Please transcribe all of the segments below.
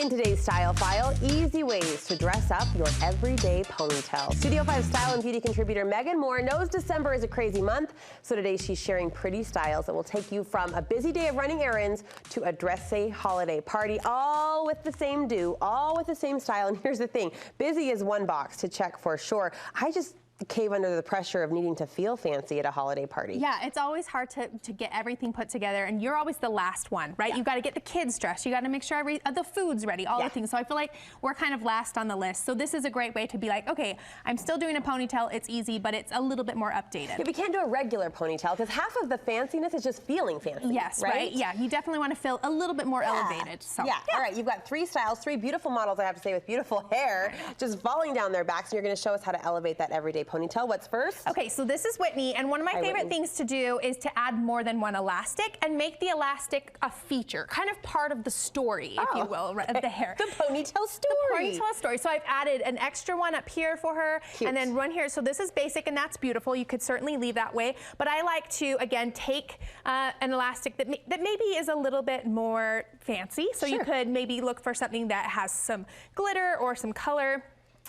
In today's Style File, easy ways to dress up your everyday ponytail. Studio 5 style and beauty contributor Megan Moore knows December is a crazy month, so today she's sharing pretty styles that will take you from a busy day of running errands to a dressy holiday party, all with the same do, all with the same style. And here's the thing, busy is one box to check for sure. I just cave under the pressure of needing to feel fancy at a holiday party. Yeah, it's always hard to get everything put together, and you're always the last one, right? Yeah. You got to get the kids dressed, you got to make sure the food's ready, all the things. So I feel like we're kind of last on the list. So this is a great way to be like, okay, I'm still doing a ponytail, it's easy, but it's a little bit more updated. Yeah, we can't do a regular ponytail because half of the fanciness is just feeling fancy. Yes, right? Yeah, you definitely want to feel a little bit more elevated. So all right, you've got three styles, three beautiful models, I have to say, with beautiful hair just falling down their backs, and you're going to show us how to elevate that everyday ponytail. What's first? Okay, so this is Whitney, and one of my favorite things to do is to add more than one elastic and make the elastic a feature, kind of part of the story, if you will, of the hair. The ponytail story. The ponytail story. So I've added an extra one up here for her, and then one here. So this is basic, and that's beautiful. You could certainly leave that way, but I like to, again, take an elastic that maybe is a little bit more fancy. So you could maybe look for something that has some glitter or some color.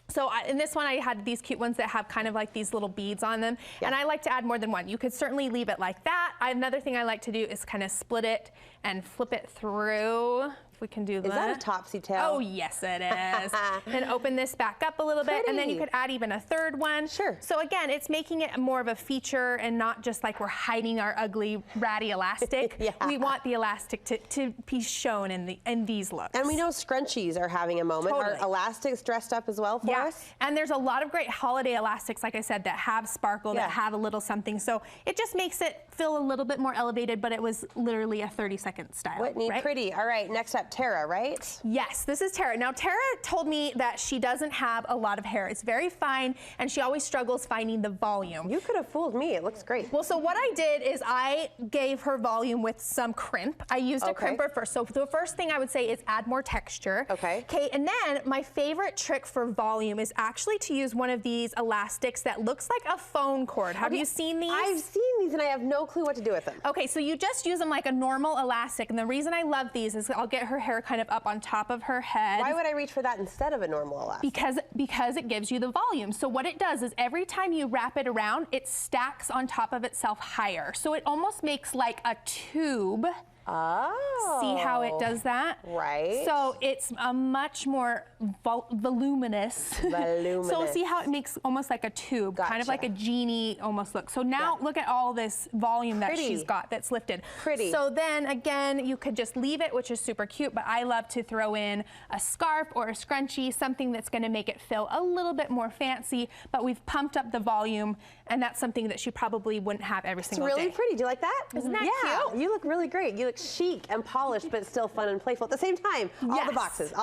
So in this one, I had these cute ones that have kind of like these little beads on them, and I like to add more than one. You could certainly leave it like that. Another thing I like to do is kind of split it and flip it through. If we can do that. Is that a topsy tail? Oh, yes, it is. Then open this back up a little bit, and then you could add even a third one. Sure. So again, it's making it more of a feature and not just like we're hiding our ugly, ratty elastic. We want the elastic to be shown in these looks. And we know scrunchies are having a moment. Are elastics dressed up as well for us? And there's a lot of great holiday elastics, like I said, that have sparkle, that have a little something. So it just makes it feel a little bit more elevated, but it was literally a 30-second style. Whitney, pretty. All right, next up, Tara, right? Yes, this is Tara. Now, Tara told me that she doesn't have a lot of hair. It's very fine, and she always struggles finding the volume. You could have fooled me. It looks great. Well, so what I did is I gave her volume with some crimp. I used a crimper first. So the first thing I would say is add more texture. Okay, and then my favorite trick for volume is actually to use one of these elastics that looks like a phone cord. Have you seen these? I've seen these, and I have no clue what to do with them. Okay, so you just use them like a normal elastic, and the reason I love these is I'll get her hair kind of up on top of her head. Why would I reach for that instead of a normal elastic? Because it gives you the volume. So what it does is every time you wrap it around, it stacks on top of itself higher. So it almost makes like a tube. Oh. See how it does that? Right. So it's a much more voluminous. So see how it makes almost like a tube, kind of like a genie almost look. So now look at all this volume that she's got that's lifted. So then again, you could just leave it, which is super cute, but I love to throw in a scarf or a scrunchie, something that's gonna make it feel a little bit more fancy, but we've pumped up the volume, and that's something that she probably wouldn't have every single day. It's really pretty. Do you like that? Isn't that cute? You look really great. You look chic and polished, but still fun and playful at the same time. All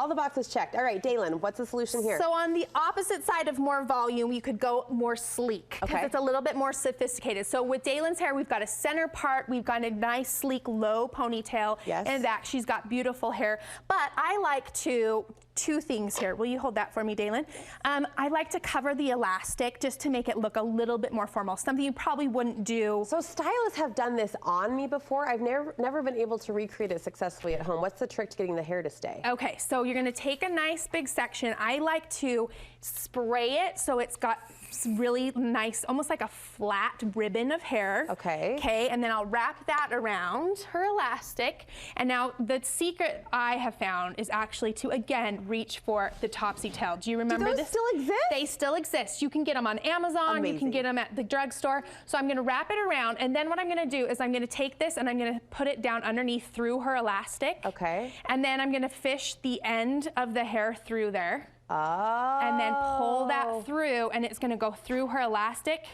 the boxes checked. All right, Dalen, what's the solution here? So on the opposite side of more volume, you could go more sleek, because it's a little bit more sophisticated. So with Dalen's hair, we've got a center part, we've got a nice, sleek, low ponytail, and that she's got beautiful hair. But I like to two things here. Will you hold that for me, Dalen? I like to cover the elastic just to make it look a little bit more formal, something you probably wouldn't do. So stylists have done this on me before. I've never been able to recreate it successfully at home. What's the trick to getting the hair to stay? Okay, so you're gonna take a nice big section. I like to spray it so it's got really nice, almost like a flat ribbon of hair. Okay, and then I'll wrap that around her elastic. And now the secret I have found is actually to, again, reach for the topsy tail. Do you remember this? Do those still exist? They still exist. You can get them on Amazon. You can get them at the drugstore. So I'm gonna wrap it around, and then what I'm gonna do is I'm gonna take this and I'm gonna put it down underneath through her elastic. Okay. And then I'm gonna fish the end of the hair through there. Oh. And then pull that through, and it's gonna go through her elastic.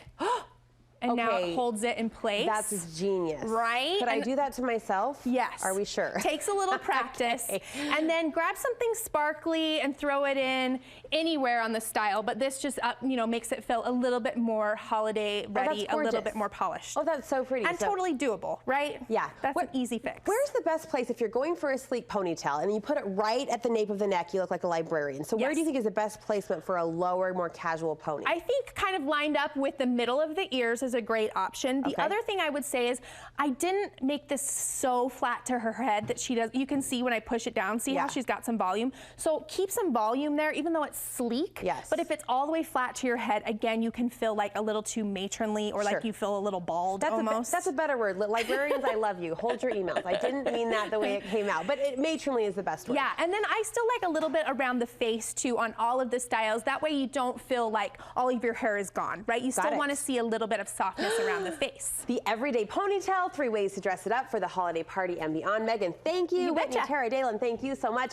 And now it holds it in place. That's genius. Right? Could I do that to myself? Yes. Are we sure? Takes a little practice. And then grab something sparkly and throw it in anywhere on the style, but this just makes it feel a little bit more holiday ready, a little bit more polished. Oh, that's so pretty. And totally doable, right? Yeah. That's an easy fix. Where's the best place if you're going for a sleek ponytail and you put it right at the nape of the neck, you look like a librarian. So where do you think is the best placement for a lower, more casual pony? I think kind of lined up with the middle of the ears is is a great option. The other thing I would say is I didn't make this so flat to her head that she does. You can see when I push it down, see how she's got some volume. So keep some volume there, even though it's sleek. Yes. But if it's all the way flat to your head, again, you can feel like a little too matronly, or like you feel a little bald almost. That's a better word. Librarians, I love you. Hold your emails. I didn't mean that the way it came out, but matronly is the best word. Yeah, and then I still like a little bit around the face too on all of the styles. That way you don't feel like all of your hair is gone, right? You still want to see a little bit of softness around the face. The everyday ponytail, 3 ways to dress it up for the holiday party and beyond. Megan, thank you. You betcha. Whitney Tara Dalen, thank you so much.